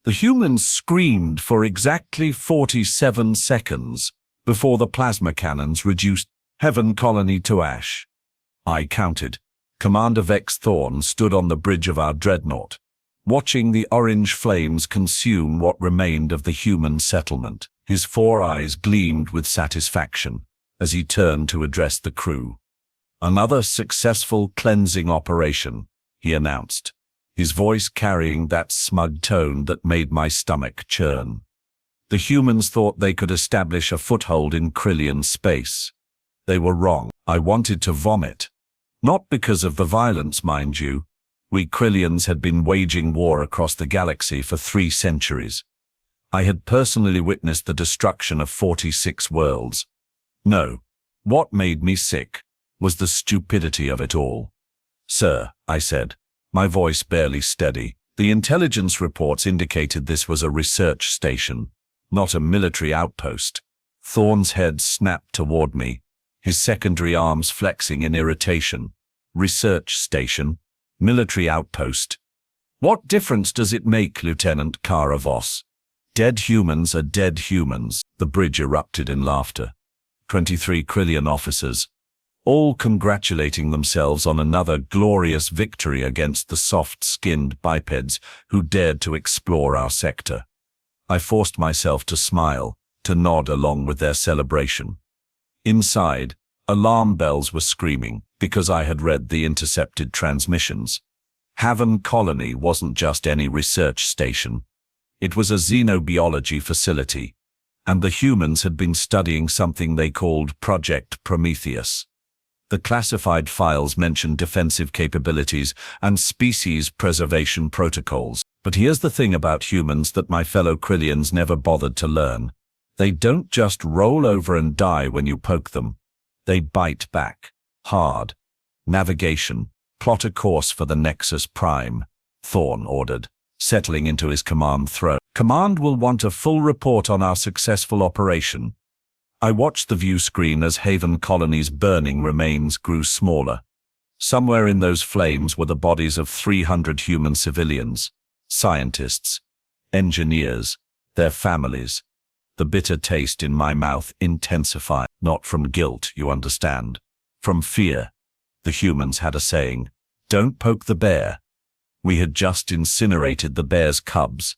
The humans screamed for exactly 47 seconds before the plasma cannons reduced Heaven Colony to ash. I counted. Commander Vex Thorn stood on the bridge of our dreadnought, watching the orange flames consume what remained of the human settlement. His 4 eyes gleamed with satisfaction as he turned to address the crew. "Another successful cleansing operation," he announced, his voice carrying that smug tone that made my stomach churn. The humans thought they could establish a foothold in Kryllian space. They were wrong. I wanted to vomit. Not because of the violence, mind you. We Kryllians had been waging war across the galaxy for 3 centuries. I had personally witnessed the destruction of 46 worlds. No, what made me sick was the stupidity of it all. "Sir," I said, my voice barely steady, "the intelligence reports indicated this was a research station, not a military outpost." Thorn's head snapped toward me, his secondary arms flexing in irritation. "Research station? Military outpost? What difference does it make, Lieutenant Karavos? Dead humans are dead humans." The bridge erupted in laughter. 23 Kryllian officers, all congratulating themselves on another glorious victory against the soft-skinned bipeds who dared to explore our sector. I forced myself to smile, to nod along with their celebration. Inside, alarm bells were screaming because I had read the intercepted transmissions. Haven Colony wasn't just any research station. It was a xenobiology facility, and the humans had been studying something they called Project Prometheus. The classified files mentioned defensive capabilities and species preservation protocols. But here's the thing about humans that my fellow Kryllians never bothered to learn. They don't just roll over and die when you poke them. They bite back. Hard. "Navigation. Plot a course for the Nexus Prime," Thorn ordered, settling into his command throne. "Command will want a full report on our successful operation." I watched the view screen as Haven Colony's burning remains grew smaller. Somewhere in those flames were the bodies of 300 human civilians, scientists, engineers, their families. The bitter taste in my mouth intensified, not from guilt, you understand, from fear. The humans had a saying, "Don't poke the bear." We had just incinerated the bear's cubs.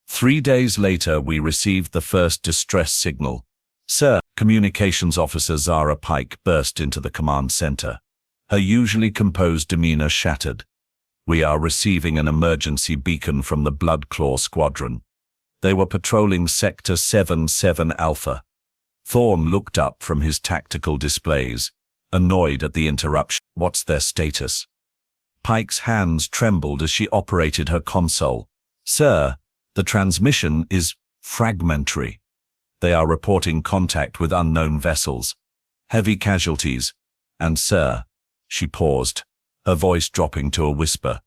3 days later, we received the first distress signal. "Sir," Communications Officer Zara Pike burst into the command center, her usually composed demeanor shattered. "We are receiving an emergency beacon from the Bloodclaw squadron. They were patrolling Sector 77 Alpha." Thorn looked up from his tactical displays, annoyed at the interruption. "What's their status?" Pike's hands trembled as she operated her console. "Sir, the transmission is fragmentary. They are reporting contact with unknown vessels, heavy casualties, and sir," she paused, her voice dropping to a whisper,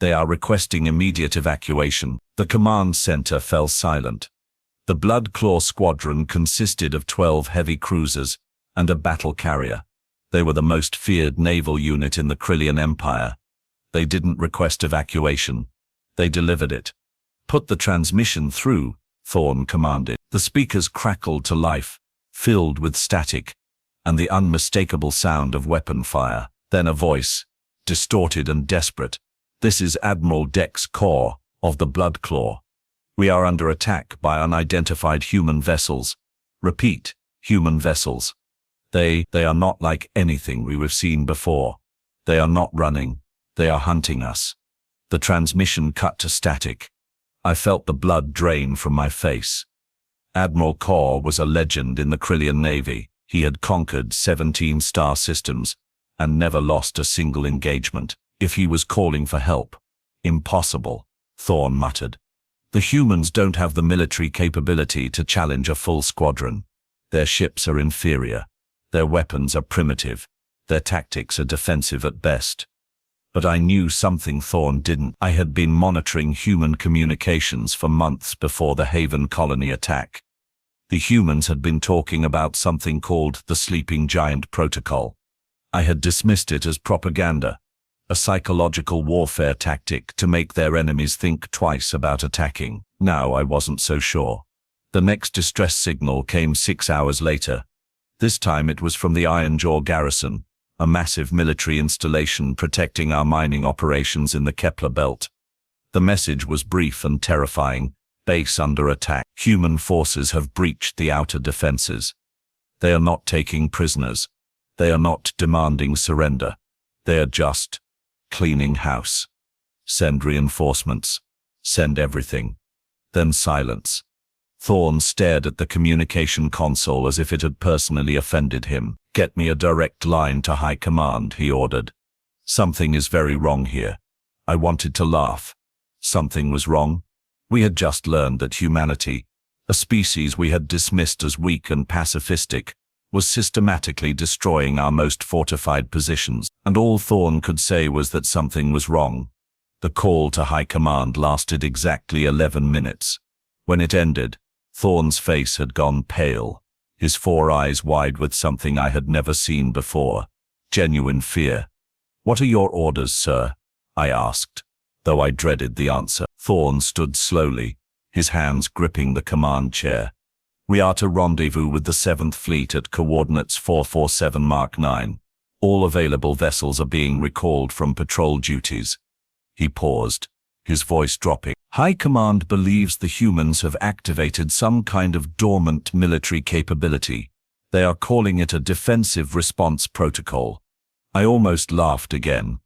"they are requesting immediate evacuation." The command center fell silent. The Bloodclaw squadron consisted of 12 heavy cruisers and a battle carrier. They were the most feared naval unit in the Kryllian Empire. They didn't request evacuation. They delivered it. "Put the transmission through," Thorn commanded. The speakers crackled to life, filled with static, and the unmistakable sound of weapon fire. Then a voice, distorted and desperate. "This is Admiral Dex Corps of the Bloodclaw. We are under attack by unidentified human vessels. Repeat, human vessels. They are not like anything we have seen before. They are not running. They are hunting us." The transmission cut to static. I felt the blood drain from my face. Admiral Corps was a legend in the Kryllian Navy. He had conquered 17 star systems and never lost a single engagement. If he was calling for help, impossible, Thorn muttered. The humans don't have the military capability to challenge a full squadron. Their ships are inferior. Their weapons are primitive. Their tactics are defensive at best. But I knew something Thorn didn't. I had been monitoring human communications for months before the Haven Colony attack. The humans had been talking about something called the Sleeping Giant Protocol. I had dismissed it as propaganda, a psychological warfare tactic to make their enemies think twice about attacking. Now I wasn't so sure. The next distress signal came 6 hours later. This time it was from the Ironjaw garrison, a massive military installation protecting our mining operations in the Kepler belt. The message was brief and terrifying. Base under attack. Human forces have breached the outer defenses. They are not taking prisoners. They are not demanding surrender. They are just cleaning house. Send reinforcements. Send everything. Then silence. Thorn stared at the communication console as if it had personally offended him. Get me a direct line to High Command, he ordered. Something is very wrong here. I wanted to laugh. Something was wrong? We had just learned that humanity, a species we had dismissed as weak and pacifistic, was systematically destroying our most fortified positions, and all Thorn could say was that something was wrong. The call to High Command lasted exactly 11 minutes. When it ended, Thorn's face had gone pale, his 4 eyes wide with something I had never seen before, genuine fear. "What are your orders, sir?" I asked, though I dreaded the answer. Thorn stood slowly, his hands gripping the command chair. "We are to rendezvous with the 7th Fleet at coordinates 447 Mark 9. All available vessels are being recalled from patrol duties." He paused, his voice dropping. "High Command believes the humans have activated some kind of dormant military capability. They are calling it a defensive response protocol." I almost laughed again.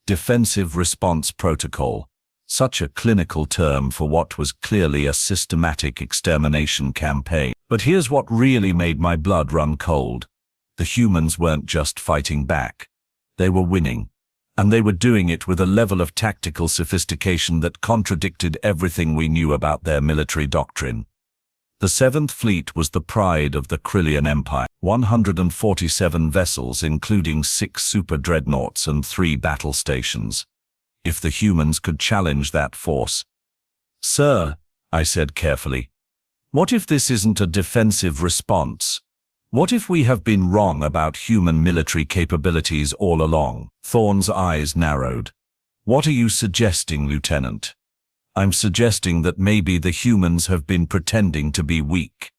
Defensive response protocol. Such a clinical term for what was clearly a systematic extermination campaign. But here's what really made my blood run cold. The humans weren't just fighting back. They were winning. And they were doing it with a level of tactical sophistication that contradicted everything we knew about their military doctrine. The 7th Fleet was the pride of the Kryllian Empire. 147 vessels, including 6 super dreadnoughts and 3 battle stations. If the humans could challenge that force. "Sir," I said carefully, "what if this isn't a defensive response? What if we have been wrong about human military capabilities all along?" Thorn's eyes narrowed. "What are you suggesting, Lieutenant?" "I'm suggesting that maybe the humans have been pretending to be weak.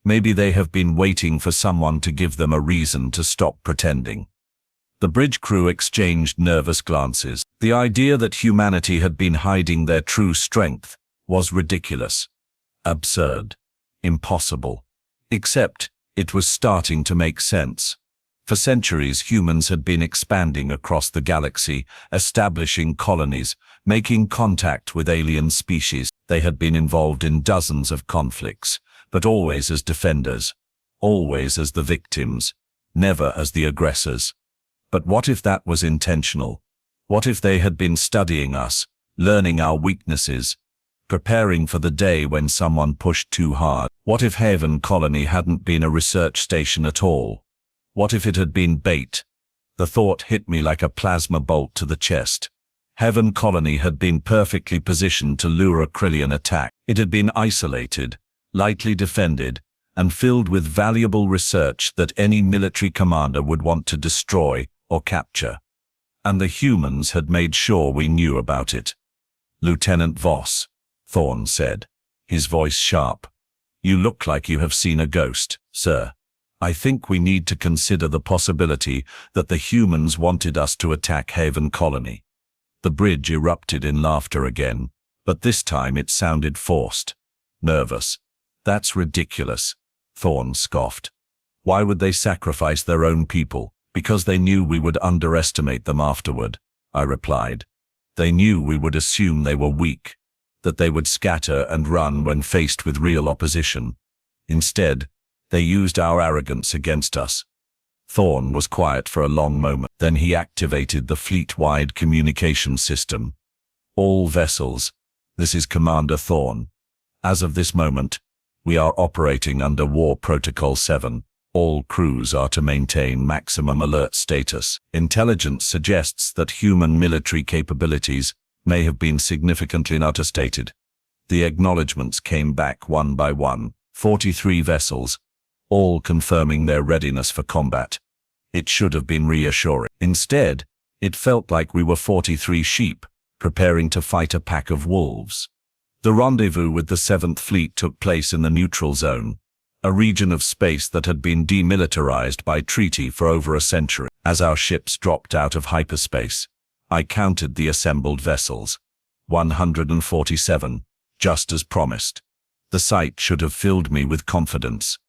Maybe they have been waiting for someone to give them a reason to stop pretending." The bridge crew exchanged nervous glances. The idea that humanity had been hiding their true strength was ridiculous, absurd, impossible. Except, it was starting to make sense. For centuries, humans had been expanding across the galaxy, establishing colonies, making contact with alien species. They had been involved in dozens of conflicts, but always as defenders, always as the victims, never as the aggressors. But what if that was intentional? What if they had been studying us, learning our weaknesses, preparing for the day when someone pushed too hard? What if Haven Colony hadn't been a research station at all? What if it had been bait? The thought hit me like a plasma bolt to the chest. Haven Colony had been perfectly positioned to lure a Kryllian attack. It had been isolated, lightly defended, and filled with valuable research that any military commander would want to destroy or capture. And the humans had made sure we knew about it. "Lieutenant Voss," Thorn said, his voice sharp, "you look like you have seen a ghost, sir. I think we need to consider the possibility that the humans wanted us to attack Haven Colony." The bridge erupted in laughter again, but this time it sounded forced, nervous. "That's ridiculous," Thorn scoffed. "Why would they sacrifice their own people? Because they knew we would underestimate them afterward," I replied. "They knew we would assume they were weak, that they would scatter and run when faced with real opposition. Instead, they used our arrogance against us." Thorn was quiet for a long moment. Then he activated the fleet-wide communication system. "All vessels, this is Commander Thorn. As of this moment, we are operating under War Protocol 7. All crews are to maintain maximum alert status. Intelligence suggests that human military capabilities may have been significantly understated." The acknowledgements came back one by one. 43 vessels, all confirming their readiness for combat. It should have been reassuring. Instead, It felt like we were 43 sheep, preparing to fight a pack of wolves. The rendezvous with the 7th Fleet took place in the neutral zone, a region of space that had been demilitarized by treaty for over a century. As our ships dropped out of hyperspace, I counted the assembled vessels. 147, just as promised. The sight should have filled me with confidence.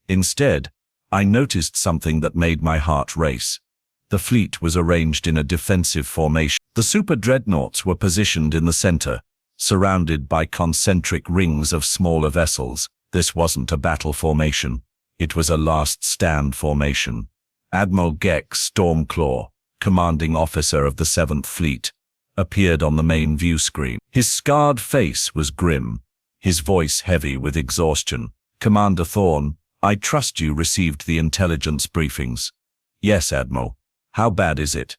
Instead, I noticed something that made my heart race. The fleet was arranged in a defensive formation. The super dreadnoughts were positioned in the center, surrounded by concentric rings of smaller vessels. This wasn't a battle formation. It was a last stand formation. Admiral Gex Stormclaw, commanding officer of the 7th Fleet, appeared on the main view screen. His scarred face was grim, his voice heavy with exhaustion. "Commander Thorn, I trust you received the intelligence briefings." "Yes, Admiral. How bad is it?"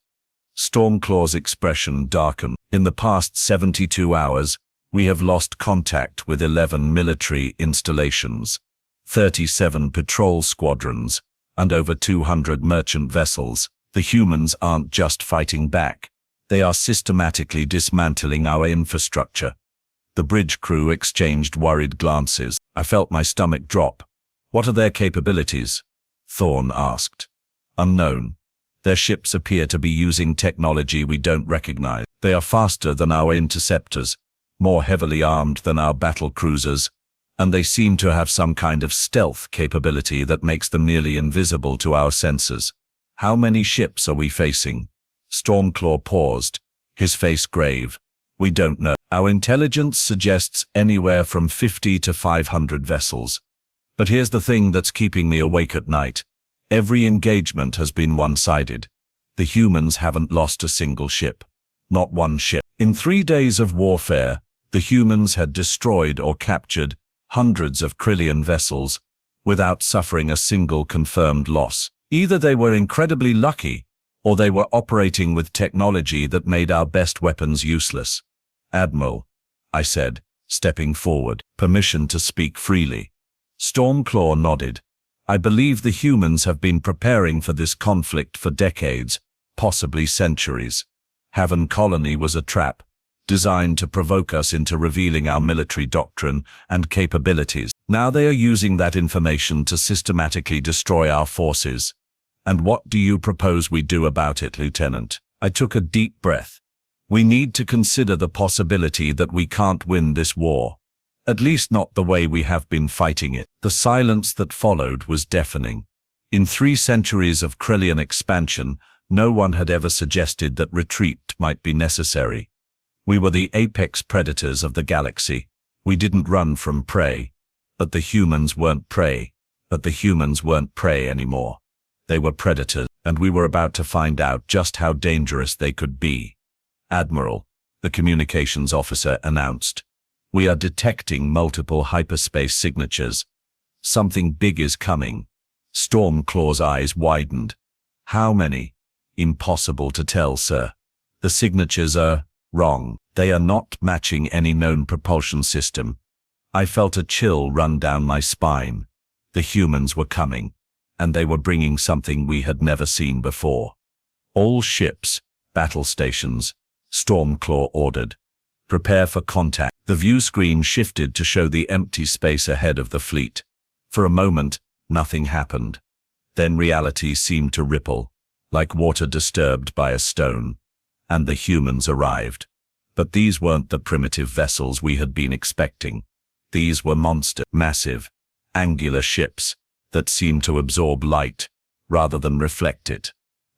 Stormclaw's expression darkened. "In the past 72 hours, we have lost contact with 11 military installations, 37 patrol squadrons, and over 200 merchant vessels. The humans aren't just fighting back. They are systematically dismantling our infrastructure." The bridge crew exchanged worried glances. I felt my stomach drop. "What are their capabilities?" Thorn asked. "Unknown. Their ships appear to be using technology we don't recognize. They are faster than our interceptors, more heavily armed than our battle cruisers, and they seem to have some kind of stealth capability that makes them nearly invisible to our sensors." "How many ships are we facing?" Stormclaw paused, his face grave. "We don't know. Our intelligence suggests anywhere from 50 to 500 vessels. But here's the thing that's keeping me awake at night. Every engagement has been one-sided. The humans haven't lost a single ship. Not one ship. In 3 days of warfare, the humans had destroyed or captured hundreds of Kryllian vessels without suffering a single confirmed loss. Either they were incredibly lucky, or they were operating with technology that made our best weapons useless." "Admiral," I said, stepping forward. "Permission to speak freely." Stormclaw nodded. "I believe the humans have been preparing for this conflict for decades, possibly centuries. Haven Colony was a trap, designed to provoke us into revealing our military doctrine and capabilities. Now they are using that information to systematically destroy our forces. And what do you propose we do about it, Lieutenant?" I took a deep breath. "We need to consider the possibility that we can't win this war. At least not the way we have been fighting it." The silence that followed was deafening. In 3 centuries of Kryllian expansion, no one had ever suggested that retreat might be necessary. We were the apex predators of the galaxy. We didn't run from prey. But the humans weren't prey. Anymore. They were predators, and we were about to find out just how dangerous they could be. "Admiral," the communications officer announced, "we are detecting multiple hyperspace signatures. Something big is coming." Stormclaw's eyes widened. "How many?" "Impossible to tell, sir. The signatures are wrong. They are not matching any known propulsion system." I felt a chill run down my spine. The humans were coming, and they were bringing something we had never seen before. "All ships, battle stations," Stormclaw ordered. "Prepare for contact." The view screen shifted to show the empty space ahead of the fleet. For a moment, nothing happened. Then reality seemed to ripple, like water disturbed by a stone, and the humans arrived. But these weren't the primitive vessels we had been expecting. These were massive, angular ships that seemed to absorb light rather than reflect it.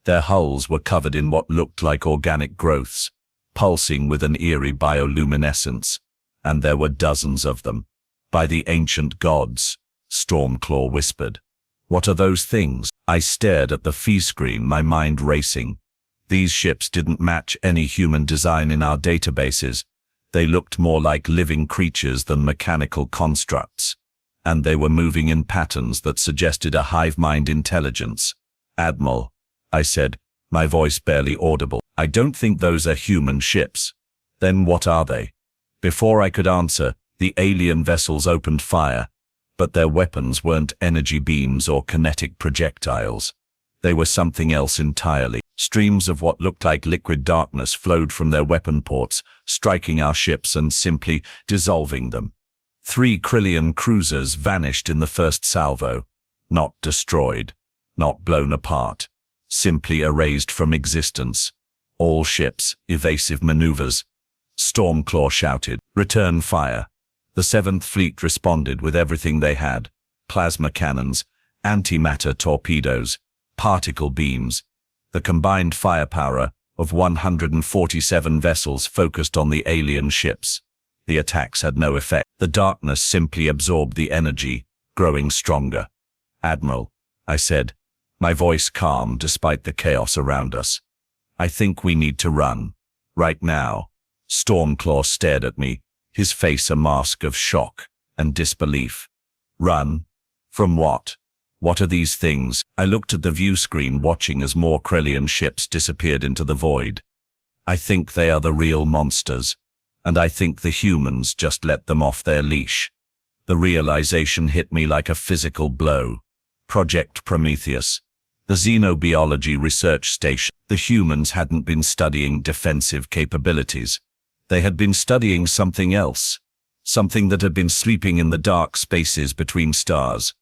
Their hulls were covered in what looked like organic growths, pulsing with an eerie bioluminescence, and there were dozens of them. "By the ancient gods," Stormclaw whispered. "What are those things?" I stared at the view screen, my mind racing. These ships didn't match any human design in our databases. They looked more like living creatures than mechanical constructs. And they were moving in patterns that suggested a hive mind intelligence. "Admiral," I said, my voice barely audible, "I don't think those are human ships." "Then what are they?" Before I could answer, the alien vessels opened fire, but their weapons weren't energy beams or kinetic projectiles. They were something else entirely. Streams of what looked like liquid darkness flowed from their weapon ports, striking our ships and simply dissolving them. 3 Kryllian cruisers vanished in the first salvo. Not destroyed, not blown apart, simply erased from existence. All ships, evasive maneuvers. Stormclaw shouted, "Return fire." The 7th Fleet responded with everything they had: plasma cannons, antimatter torpedoes, particle beams. The combined firepower of 147 vessels focused on the alien ships. The attacks had no effect. The darkness simply absorbed the energy, growing stronger. "Admiral," I said, my voice calm despite the chaos around us, "I think we need to run. Right now." Stormclaw stared at me, his face a mask of shock and disbelief. "Run? From what? What are these things?" I looked at the view screen, watching as more Kryllian ships disappeared into the void. "I think they are the real monsters, and I think the humans just let them off their leash." The realization hit me like a physical blow. Project Prometheus, the xenobiology research station. The humans hadn't been studying defensive capabilities. They had been studying something else, something that had been sleeping in the dark spaces between stars,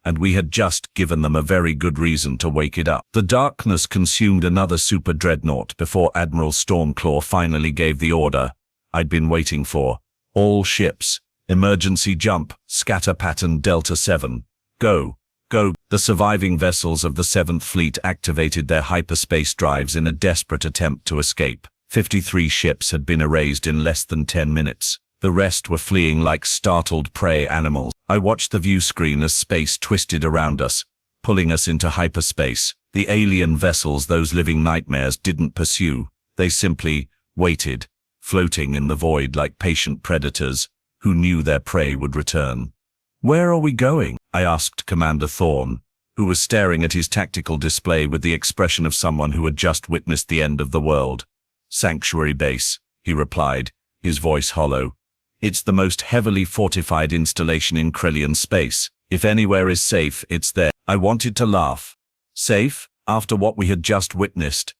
and we had just given them a very good reason to wake it up. The darkness consumed another super dreadnought before Admiral Stormclaw finally gave the order I'd been waiting for. "All ships, emergency jump, scatter pattern Delta 7. Go, go." The surviving vessels of the 7th Fleet activated their hyperspace drives in a desperate attempt to escape. 53 ships had been erased in less than 10 minutes. The rest were fleeing like startled prey animals. I watched the view screen as space twisted around us, pulling us into hyperspace. The alien vessels those living nightmares didn't pursue. They simply waited, floating in the void like patient predators who knew their prey would return. "Where are we going?" I asked Commander Thorne, who was staring at his tactical display with the expression of someone who had just witnessed the end of the world. "Sanctuary base," he replied, his voice hollow. "It's the most heavily fortified installation in Kryllian space. If anywhere is safe, it's there." I wanted to laugh. Safe? After what we had just witnessed?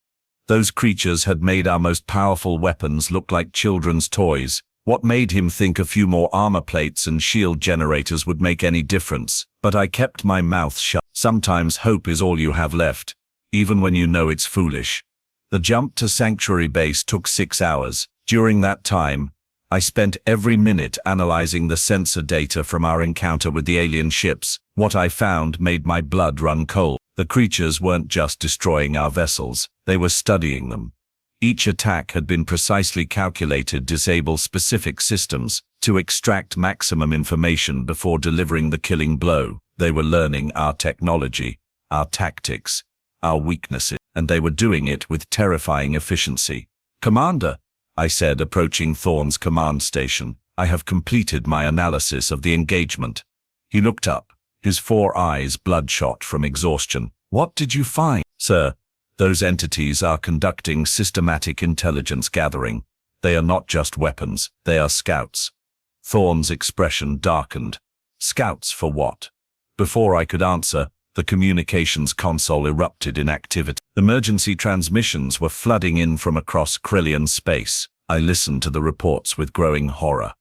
Those creatures had made our most powerful weapons look like children's toys. What made him think a few more armor plates and shield generators would make any difference? But I kept my mouth shut. Sometimes hope is all you have left, even when you know it's foolish. The jump to Sanctuary Base took 6 hours. During that time, I spent every minute analyzing the sensor data from our encounter with the alien ships. What I found made my blood run cold. The creatures weren't just destroying our vessels, they were studying them. Each attack had been precisely calculated to disable specific systems, to extract maximum information before delivering the killing blow. They were learning our technology, our tactics, our weaknesses, and they were doing it with terrifying efficiency. "Commander," I said, approaching Thorne's command station, "I have completed my analysis of the engagement." He looked up, his 4 eyes bloodshot from exhaustion. "What did you find?" "Sir, those entities are conducting systematic intelligence gathering. They are not just weapons, they are scouts." Thorne's expression darkened. "Scouts for what?" Before I could answer, the communications console erupted in activity. Emergency transmissions were flooding in from across Kryllian space. I listened to the reports with growing horror.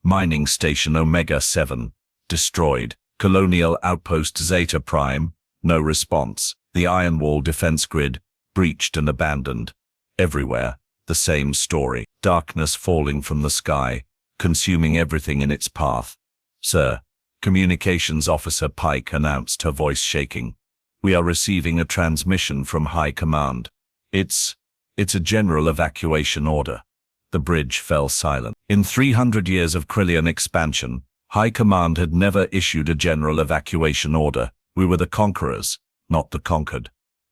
Mining Station Omega 7, destroyed. Colonial Outpost Zeta Prime, no response. The Iron Wall defense grid, breached and abandoned. Everywhere, the same story. Darkness falling from the sky, consuming everything in its path. "Sir," Communications Officer Pike announced, her voice shaking, "we are receiving a transmission from High Command. It's a general evacuation order." The bridge fell silent. In 300 years of Kryllian expansion, High Command had never issued a general evacuation order. We were the conquerors, not the conquered.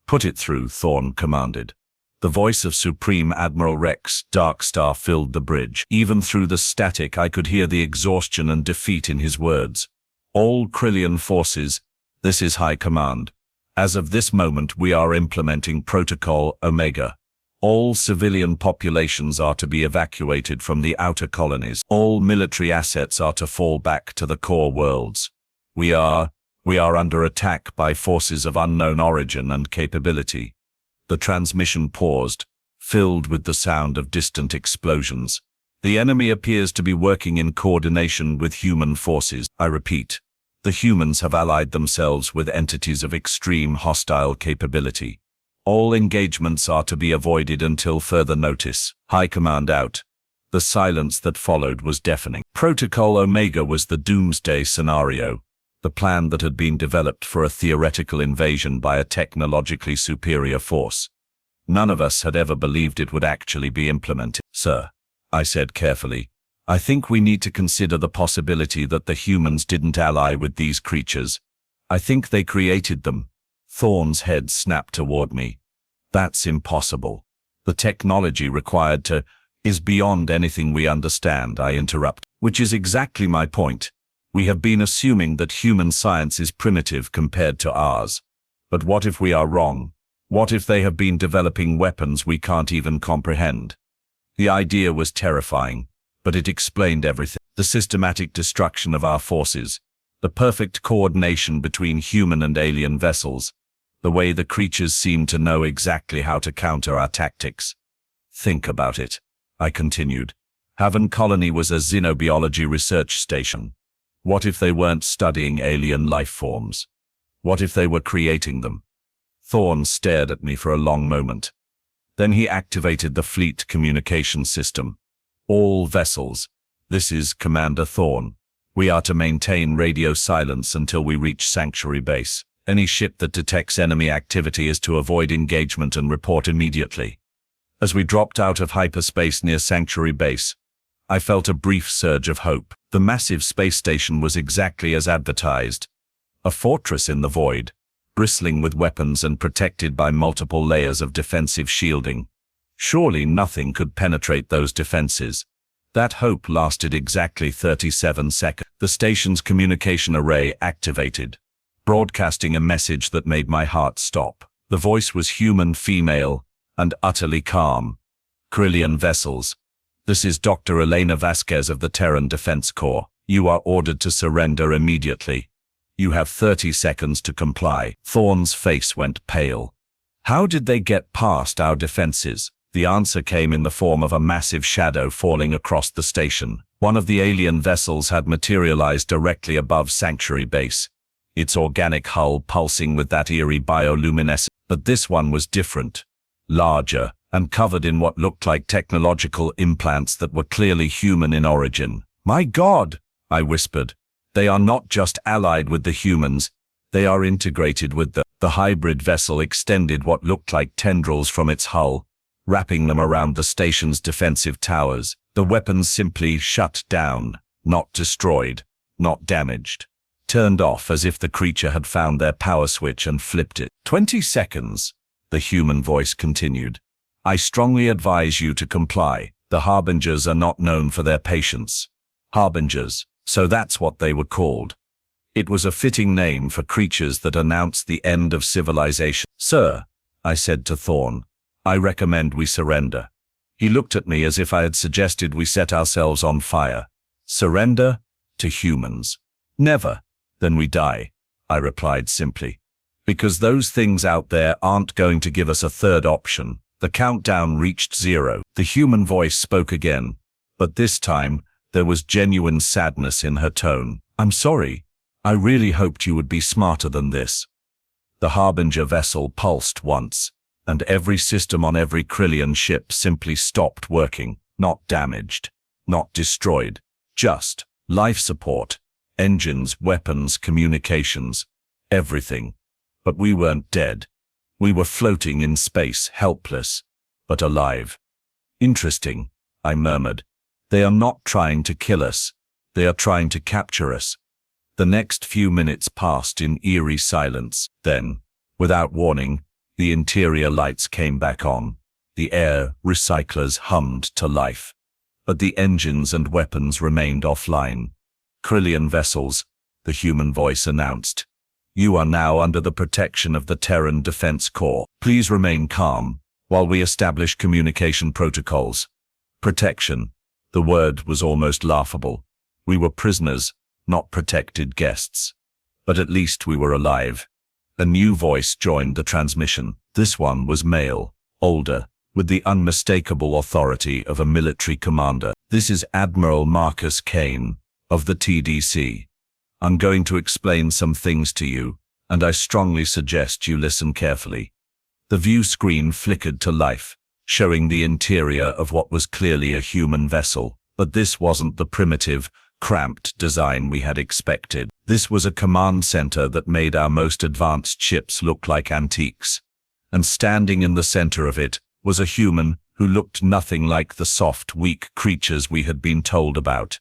"Put it through," Thorne commanded. The voice of Supreme Admiral Rex Darkstar filled the bridge. Even through the static, I could hear the exhaustion and defeat in his words. "All Kryllian forces, this is High Command. As of this moment, we are implementing Protocol Omega. All civilian populations are to be evacuated from the outer colonies. All military assets are to fall back to the core worlds. We are We are under attack by forces of unknown origin and capability. The transmission paused, filled with the sound of distant explosions. The enemy appears to be working in coordination with human forces. I repeat, the humans have allied themselves with entities of extreme hostile capability. All engagements are to be avoided until further notice. High Command out. The silence that followed was deafening. Protocol Omega was the doomsday scenario, the plan that had been developed for a theoretical invasion by a technologically superior force. None of us had ever believed it would actually be implemented. Sir, I said carefully, I think we need to consider the possibility that the humans didn't ally with these creatures. I think they created them. Thorn's head snapped toward me. That's impossible. The technology required is beyond anything we understand, I interrupt. Which is exactly my point. We have been assuming that human science is primitive compared to ours. But what if we are wrong? What if they have been developing weapons we can't even comprehend? The idea was terrifying, but it explained everything. The systematic destruction of our forces, the perfect coordination between human and alien vessels, the way the creatures seemed to know exactly how to counter our tactics. Think about it, I continued. Haven Colony was a xenobiology research station. What if they weren't studying alien life forms? What if they were creating them? Thorn stared at me for a long moment. Then he activated the fleet communication system. All vessels. This is Commander Thorn. We are to maintain radio silence until we reach Sanctuary Base. Any ship that detects enemy activity is to avoid engagement and report immediately. As we dropped out of hyperspace near Sanctuary Base, I felt a brief surge of hope. The massive space station was exactly as advertised. A fortress in the void, bristling with weapons and protected by multiple layers of defensive shielding. Surely nothing could penetrate those defenses. That hope lasted exactly 37 seconds. The station's communication array activated, broadcasting a message that made my heart stop. The voice was human, female, and utterly calm. Kryllian vessels. This is Dr. Elena Vasquez of the Terran Defense Corps. You are ordered to surrender immediately. You have 30 seconds to comply. Thorn's face went pale. How did they get past our defenses? The answer came in the form of a massive shadow falling across the station. One of the alien vessels had materialized directly above Sanctuary Base, its organic hull pulsing with that eerie bioluminescence. But this one was different, larger, and covered in what looked like technological implants that were clearly human in origin. My God, I whispered. They are not just allied with the humans, they are integrated with them. The hybrid vessel extended what looked like tendrils from its hull, wrapping them around the station's defensive towers. The weapons simply shut down, not destroyed, not damaged. Turned off as if the creature had found their power switch and flipped it. 20 seconds, the human voice continued. I strongly advise you to comply. The Harbingers are not known for their patience. Harbingers, so that's what they were called. It was a fitting name for creatures that announced the end of civilization. Sir, I said to Thorn, I recommend we surrender. He looked at me as if I had suggested we set ourselves on fire. Surrender? To humans? Never. Then we die, I replied simply. Because those things out there aren't going to give us a third option. The countdown reached 0. The human voice spoke again, but this time there was genuine sadness in her tone. I'm sorry. I really hoped you would be smarter than this. The Harbinger vessel pulsed once, and every system on every Kryllian ship simply stopped working. Not damaged, not destroyed, just life support, engines, weapons, communications, everything. But we weren't dead. We were floating in space, helpless, but alive. Interesting, I murmured. They are not trying to kill us. They are trying to capture us. The next few minutes passed in eerie silence. Then, without warning, the interior lights came back on. The air recyclers hummed to life. But the engines and weapons remained offline. Kryllian vessels, the human voice announced. You are now under the protection of the Terran Defense Corps. Please remain calm while we establish communication protocols. Protection. The word was almost laughable. We were prisoners, not protected guests. But at least we were alive. A new voice joined the transmission. This one was male, older, with the unmistakable authority of a military commander. "This is Admiral Marcus Kane, of the TDC. I'm going to explain some things to you, and I strongly suggest you listen carefully." The view screen flickered to life, showing the interior of what was clearly a human vessel. But this wasn't the primitive, cramped design we had expected. This was a command center that made our most advanced ships look like antiques. And standing in the center of it was a human who looked nothing like the soft, weak creatures we had been told about.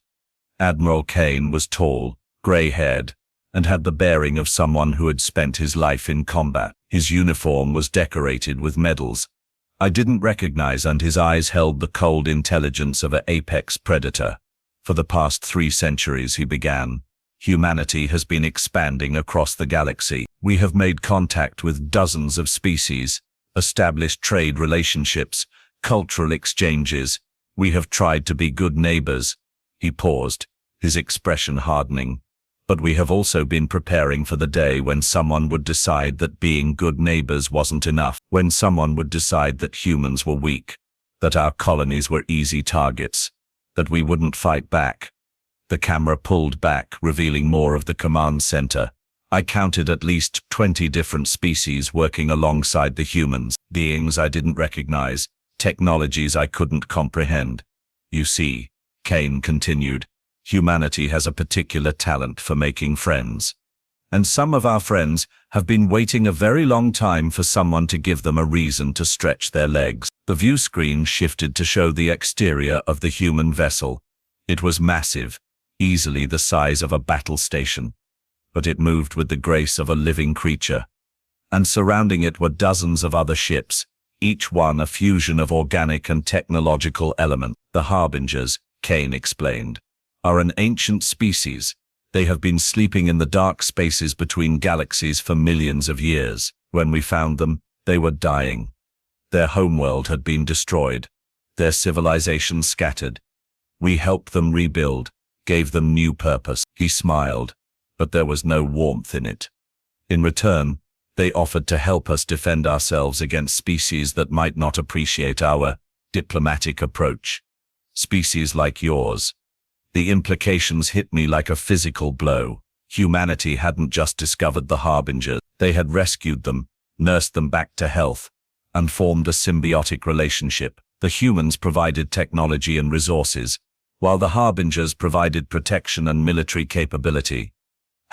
Admiral Kane was tall, gray-haired, and had the bearing of someone who had spent his life in combat. His uniform was decorated with medals I didn't recognize, and his eyes held the cold intelligence of an apex predator. "For the past 3 centuries," he began, "humanity has been expanding across the galaxy. We have made contact with dozens of species, established trade relationships, cultural exchanges. We have tried to be good neighbors." He paused, his expression hardening. "But we have also been preparing for the day when someone would decide that being good neighbors wasn't enough, when someone would decide that humans were weak, that our colonies were easy targets, that we wouldn't fight back." The camera pulled back, revealing more of the command center. I counted at least 20 different species working alongside the humans, beings I didn't recognize, technologies I couldn't comprehend. "You see," Kane continued, "humanity has a particular talent for making friends. And some of our friends have been waiting a very long time for someone to give them a reason to stretch their legs." The view screen shifted to show the exterior of the human vessel. It was massive, easily the size of a battle station. But it moved with the grace of a living creature. And surrounding it were dozens of other ships, each one a fusion of organic and technological elements. "The Harbingers," Kane explained, "are an ancient species. They have been sleeping in the dark spaces between galaxies for millions of years. When we found them, they were dying. Their homeworld had been destroyed, their civilization scattered. We helped them rebuild, gave them new purpose." He smiled, but there was no warmth in it. "In return, they offered to help us defend ourselves against species that might not appreciate our diplomatic approach. Species like yours." The implications hit me like a physical blow. Humanity hadn't just discovered the Harbingers. They had rescued them, nursed them back to health, and formed a symbiotic relationship. The humans provided technology and resources, while the Harbingers provided protection and military capability.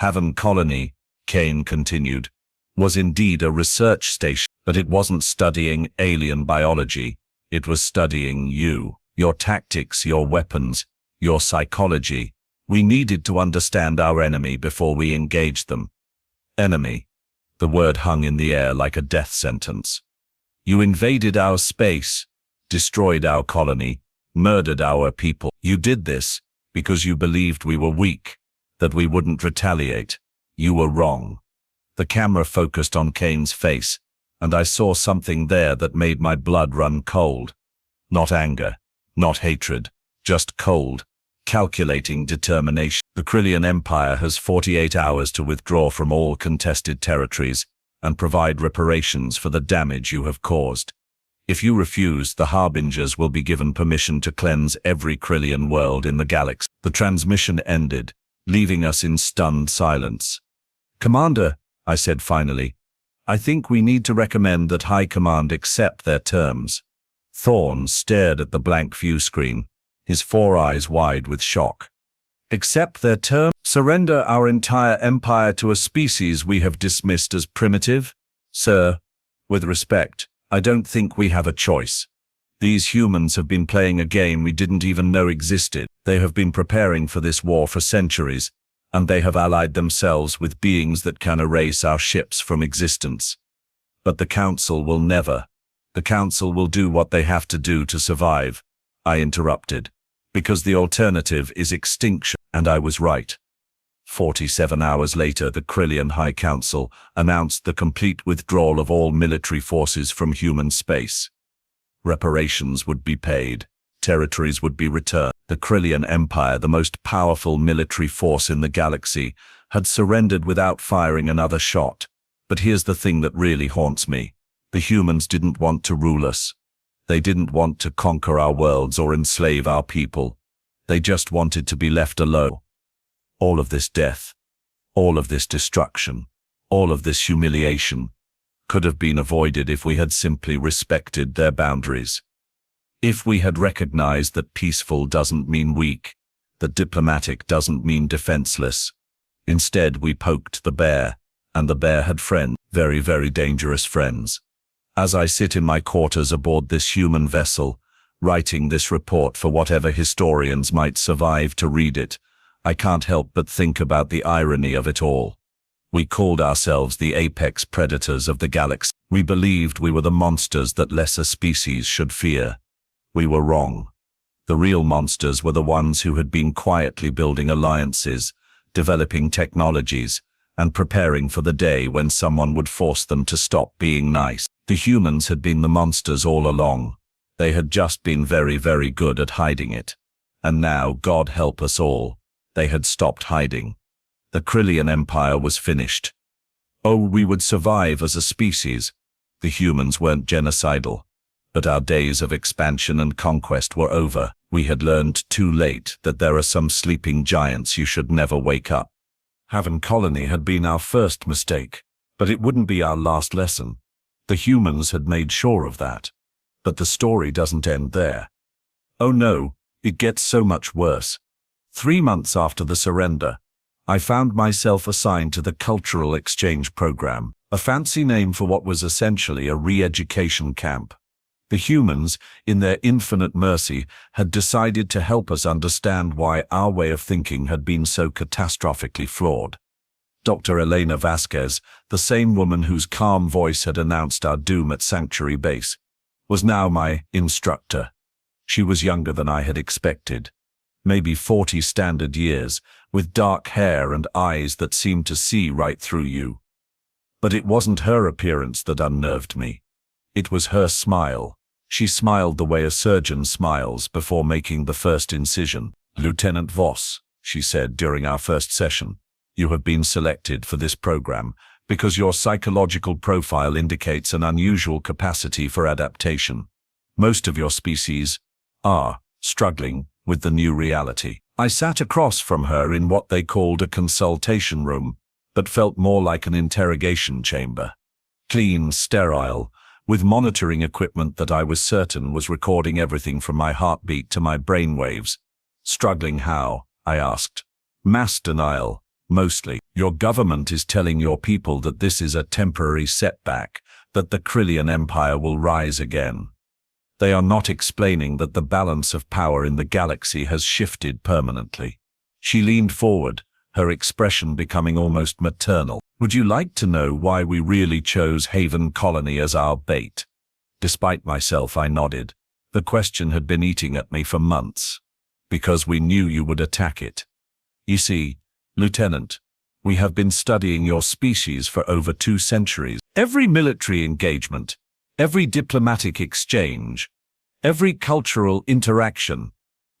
"Haven Colony," Kane continued, "was indeed a research station, but it wasn't studying alien biology. It was studying you, your tactics, your weapons, your psychology. We needed to understand our enemy before we engaged them." Enemy. The word hung in the air like a death sentence. "You invaded our space, destroyed our colony, murdered our people. You did this because you believed we were weak, that we wouldn't retaliate. You were wrong." The camera focused on Kane's face, and I saw something there that made my blood run cold. Not anger, not hatred, just cold, calculating determination. "The Kryllian Empire has 48 hours to withdraw from all contested territories and provide reparations for the damage you have caused. If you refuse, the Harbingers will be given permission to cleanse every Kryllian world in the galaxy." The transmission ended, leaving us in stunned silence. "Commander," I said finally, "I think we need to recommend that High Command accept their terms." Thorne stared at the blank view screen, his 4 eyes wide with shock. "Accept their terms? Surrender our entire empire to a species we have dismissed as primitive? Sir, with respect, I don't think we have a choice. These humans have been playing a game we didn't even know existed. They have been preparing for this war for centuries, and they have allied themselves with beings that can erase our ships from existence. But the Council will never. The Council will do what they have to do to survive," I interrupted, "because the alternative is extinction." And I was right. 47 hours later, the Kryllian High Council announced the complete withdrawal of all military forces from human space. Reparations would be paid, territories would be returned. The Kryllian Empire, the most powerful military force in the galaxy, had surrendered without firing another shot. But here's the thing that really haunts me. The humans didn't want to rule us. They didn't want to conquer our worlds or enslave our people. They just wanted to be left alone. All of this death, all of this destruction, all of this humiliation could have been avoided if we had simply respected their boundaries. If we had recognized that peaceful doesn't mean weak, that diplomatic doesn't mean defenseless. Instead, we poked the bear, and the bear had friends, very, very dangerous friends. As I sit in my quarters aboard this human vessel, writing this report for whatever historians might survive to read it, I can't help but think about the irony of it all. We called ourselves the apex predators of the galaxy. We believed we were the monsters that lesser species should fear. We were wrong. The real monsters were the ones who had been quietly building alliances, developing technologies, and preparing for the day when someone would force them to stop being nice. The humans had been the monsters all along. They had just been very, very good at hiding it. And now, God help us all, they had stopped hiding. The Kryllian Empire was finished. Oh, we would survive as a species. The humans weren't genocidal. But our days of expansion and conquest were over. We had learned too late that there are some sleeping giants you should never wake up. Haven Colony had been our first mistake, but it wouldn't be our last lesson. The humans had made sure of that. But the story doesn't end there. Oh no, it gets so much worse. 3 months after the surrender, I found myself assigned to the Cultural Exchange Program, a fancy name for what was essentially a re-education camp. The humans, in their infinite mercy, had decided to help us understand why our way of thinking had been so catastrophically flawed. Dr. Elena Vasquez, the same woman whose calm voice had announced our doom at Sanctuary Base, was now my instructor. She was younger than I had expected, maybe 40 standard years, with dark hair and eyes that seemed to see right through you. But it wasn't her appearance that unnerved me. It was her smile. She smiled the way a surgeon smiles before making the first incision. "Lieutenant Voss," she said during our first session, "you have been selected for this program because your psychological profile indicates an unusual capacity for adaptation. Most of your species are struggling with the new reality." I sat across from her in what they called a consultation room, but felt more like an interrogation chamber. Clean, sterile, with monitoring equipment that I was certain was recording everything from my heartbeat to my brainwaves. "Struggling how?" I asked. "Mass denial, mostly. Your government is telling your people that this is a temporary setback, that the Kryllian Empire will rise again. They are not explaining that the balance of power in the galaxy has shifted permanently." She leaned forward, her expression becoming almost maternal. "Would you like to know why we really chose Haven Colony as our bait?" Despite myself, I nodded. The question had been eating at me for months. "Because we knew you would attack it. You see, Lieutenant, we have been studying your species for over 2 centuries. Every military engagement, every diplomatic exchange, every cultural interaction.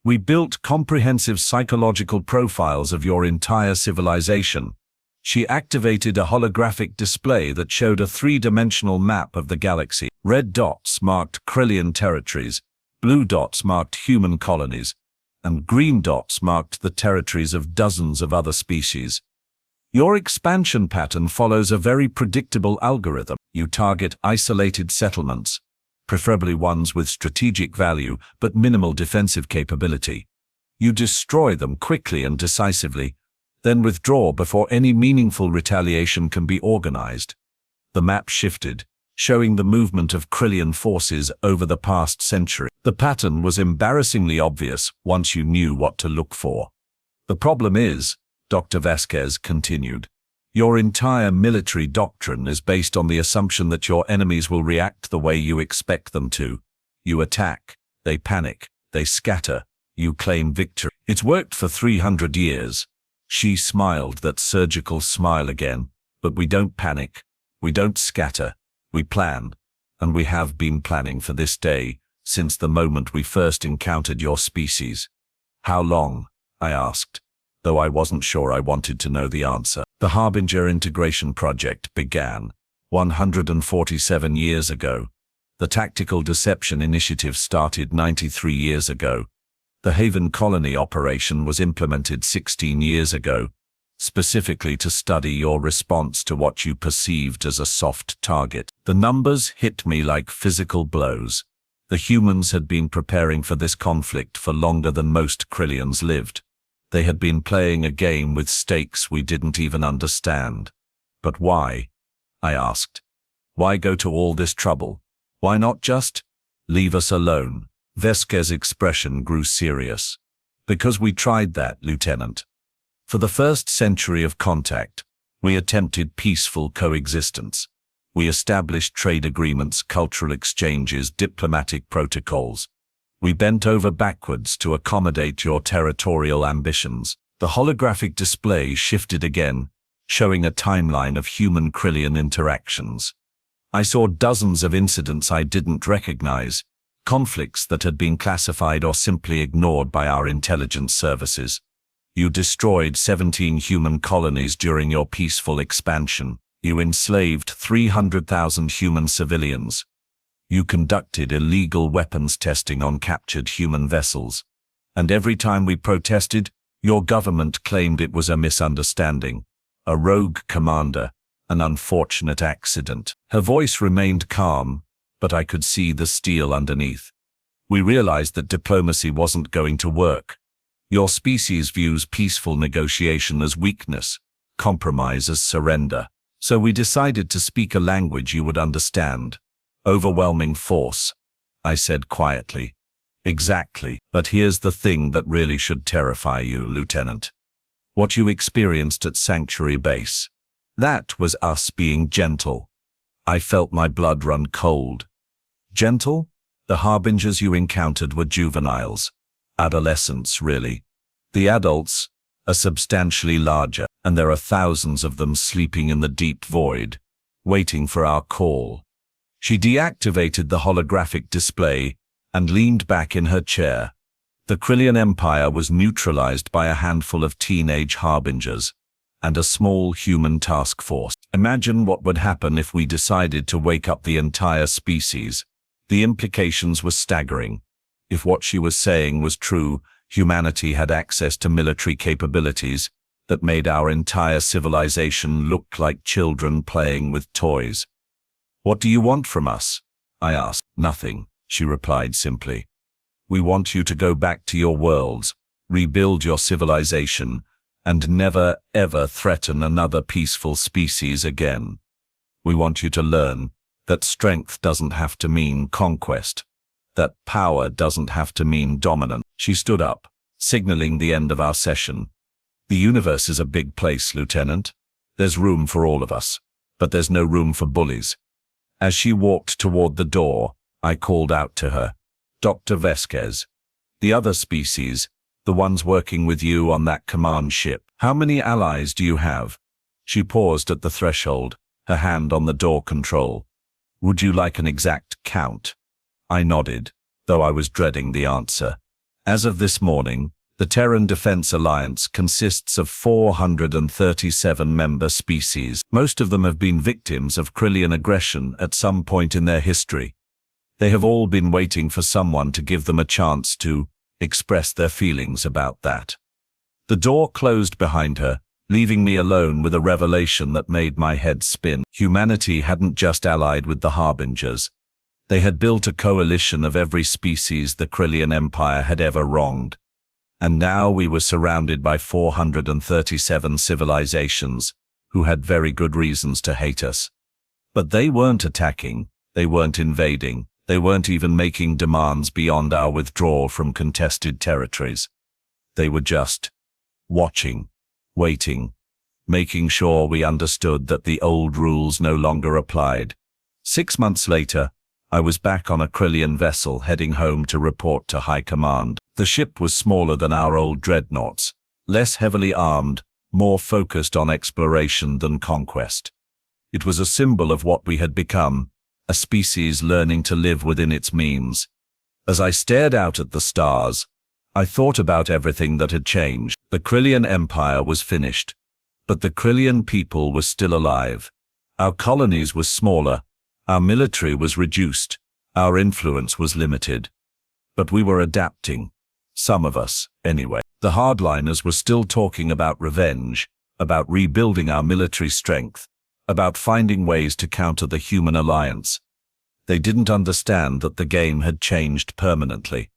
We built comprehensive psychological profiles of your entire civilization." She activated a holographic display that showed a 3-dimensional map of the galaxy. Red dots marked Kryllian territories, blue dots marked human colonies, and green dots marked the territories of dozens of other species. "Your expansion pattern follows a very predictable algorithm. You target isolated settlements, preferably ones with strategic value but minimal defensive capability. You destroy them quickly and decisively, then withdraw before any meaningful retaliation can be organized." The map shifted, showing the movement of Kryllian forces over the past century. The pattern was embarrassingly obvious once you knew what to look for. "The problem is," Dr. Vasquez continued, "your entire military doctrine is based on the assumption that your enemies will react the way you expect them to. You attack, they panic, they scatter, you claim victory. It's worked for 300 years. She smiled that surgical smile again. "But we don't panic, we don't scatter, we plan, and we have been planning for this day since the moment we first encountered your species." "How long?" I asked. though I wasn't sure I wanted to know the answer. The Harbinger integration project began 147 years ago. The Tactical Deception Initiative started 93 years ago. The Haven Colony operation was implemented 16 years ago, specifically to study your response to what you perceived as a soft target. The numbers hit me like physical blows. The humans had been preparing for this conflict for longer than most Kryllians lived. They had been playing a game with stakes we didn't even understand. But why? I asked. Why go to all this trouble? Why not just leave us alone? Vesquez's expression grew serious. Because we tried that, Lieutenant. For the first century of contact, we attempted peaceful coexistence. We established trade agreements, cultural exchanges, diplomatic protocols. We bent over backwards to accommodate your territorial ambitions. The holographic display shifted again, showing a timeline of human Kryllian interactions. I saw dozens of incidents I didn't recognize, conflicts that had been classified or simply ignored by our intelligence services. You destroyed 17 human colonies during your peaceful expansion. You enslaved 300,000 human civilians. You conducted illegal weapons testing on captured human vessels. And every time we protested, your government claimed it was a misunderstanding, a rogue commander, an unfortunate accident. Her voice remained calm, but I could see the steel underneath. We realized that diplomacy wasn't going to work. Your species views peaceful negotiation as weakness, compromise as surrender. So we decided to speak a language you would understand. Overwhelming force, I said quietly. Exactly. But here's the thing that really should terrify you, Lieutenant. What you experienced at Sanctuary Base. That was us being gentle. I felt my blood run cold. Gentle? The Harbingers you encountered were juveniles. Adolescents, really. The adults are substantially larger, and there are thousands of them sleeping in the deep void, waiting for our call. She deactivated the holographic display and leaned back in her chair. The Kryllian Empire was neutralized by a handful of teenage Harbingers and a small human task force. Imagine what would happen if we decided to wake up the entire species. The implications were staggering. If what she was saying was true, humanity had access to military capabilities that made our entire civilization look like children playing with toys. What do you want from us? I asked. Nothing, she replied simply. We want you to go back to your worlds, rebuild your civilization, and never, ever threaten another peaceful species again. We want you to learn that strength doesn't have to mean conquest, that power doesn't have to mean dominance. She stood up, signaling the end of our session. The universe is a big place, Lieutenant. There's room for all of us, but there's no room for bullies. As she walked toward the door, I called out to her, Dr. Vesquez. The other species, the ones working with you on that command ship, how many allies do you have? She paused at the threshold, her hand on the door control. Would you like an exact count? I nodded, though I was dreading the answer. As of this morning, the Terran Defense Alliance consists of 437 member species. Most of them have been victims of Kryllian aggression at some point in their history. They have all been waiting for someone to give them a chance to express their feelings about that. The door closed behind her, leaving me alone with a revelation that made my head spin. Humanity hadn't just allied with the Harbingers. They had built a coalition of every species the Kryllian Empire had ever wronged. And now we were surrounded by 437 civilizations who had very good reasons to hate us. But they weren't attacking, they weren't invading, they weren't even making demands beyond our withdrawal from contested territories. They were just watching, waiting, making sure we understood that the old rules no longer applied. 6 months later, I was back on a Kryllian vessel heading home to report to High Command. The ship was smaller than our old dreadnoughts, less heavily armed, more focused on exploration than conquest. It was a symbol of what we had become, a species learning to live within its means. As I stared out at the stars, I thought about everything that had changed. The Kryllian Empire was finished, but the Kryllian people were still alive. Our colonies were smaller, our military was reduced, our influence was limited. But we were adapting. Some of us, anyway. The hardliners were still talking about revenge, about rebuilding our military strength, about finding ways to counter the human alliance. They didn't understand that the game had changed permanently.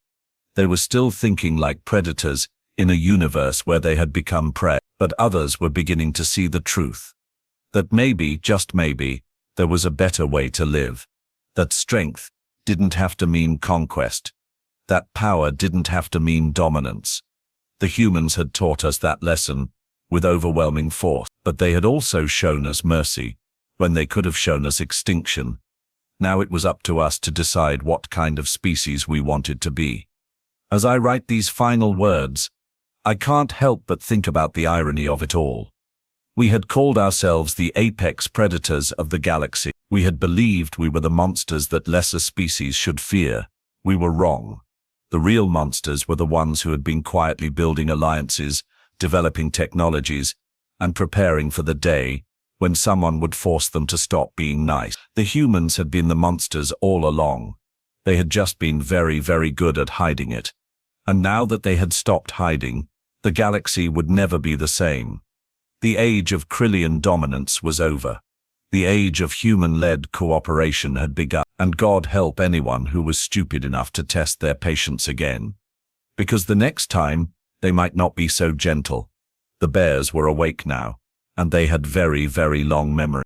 They were still thinking like predators in a universe where they had become prey, but others were beginning to see the truth. That maybe, just maybe, there was a better way to live. That strength didn't have to mean conquest. That power didn't have to mean dominance. The humans had taught us that lesson with overwhelming force, but they had also shown us mercy when they could have shown us extinction. Now it was up to us to decide what kind of species we wanted to be. As I write these final words, I can't help but think about the irony of it all. We had called ourselves the apex predators of the galaxy. We had believed we were the monsters that lesser species should fear. We were wrong. The real monsters were the ones who had been quietly building alliances, developing technologies, and preparing for the day when someone would force them to stop being nice. The humans had been the monsters all along. They had just been very, very good at hiding it. And now that they had stopped hiding, the galaxy would never be the same. The age of Kryllian dominance was over. The age of human-led cooperation had begun, and God help anyone who was stupid enough to test their patience again. Because the next time, they might not be so gentle. The bears were awake now, and they had very, very long memories.